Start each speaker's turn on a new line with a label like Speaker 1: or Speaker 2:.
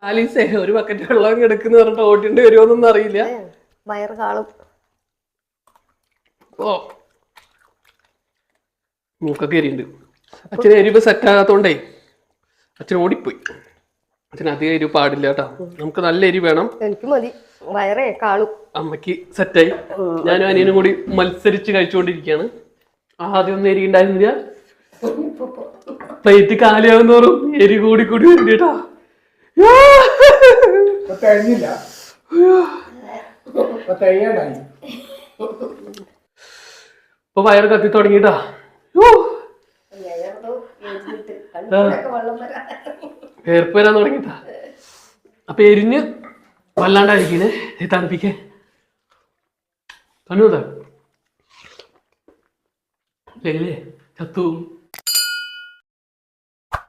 Speaker 1: ആലീസേ ഒരു ബക്കറ്റ് വെള്ളം എടുക്കുന്ന പറഞ്ഞിട്ട് ഓട്ടിണ്ട് വരുമോന്നൊന്നും അറിയില്ല.
Speaker 2: വയറ് കാളും.
Speaker 1: ഓ മൂക്കൊക്കെ എരിയുണ്ട്. അച്ഛന് എരിവ് സെറ്റാകാത്തോണ്ടേ അച്ഛൻ ഓടിപ്പോയി. അച്ഛന് അധികം എരിവ് പാടില്ല കേട്ടോ. നമുക്ക് നല്ല എരിവ് വേണം.
Speaker 2: എനിക്ക് മതി, വയറേ കാളും.
Speaker 1: അമ്മയ്ക്ക് സെറ്റായി. ഞാനും അനിയനും കൂടി മത്സരിച്ച് കഴിച്ചുകൊണ്ടിരിക്കുകയാണ്. ആദ്യം ഒന്നും എരി ഉണ്ടായിരുന്നില്ല. പ്ലേറ്റ് കാലിയാവും തോറും എരി കൂടി കൂടി വരുന്നുണ്ട് കേട്ടോ. ഇപ്പൊ വയറ് കത്തി തുടങ്ങിട്ടാ. വേർപ്പ് വരാൻ തുടങ്ങിട്ടാ. അപ്പൊ എരിഞ്ഞ് വല്ലാണ്ടായിരിക്കണേ. തണുപ്പിക്കേ തന്നൂതാ ചത്തു.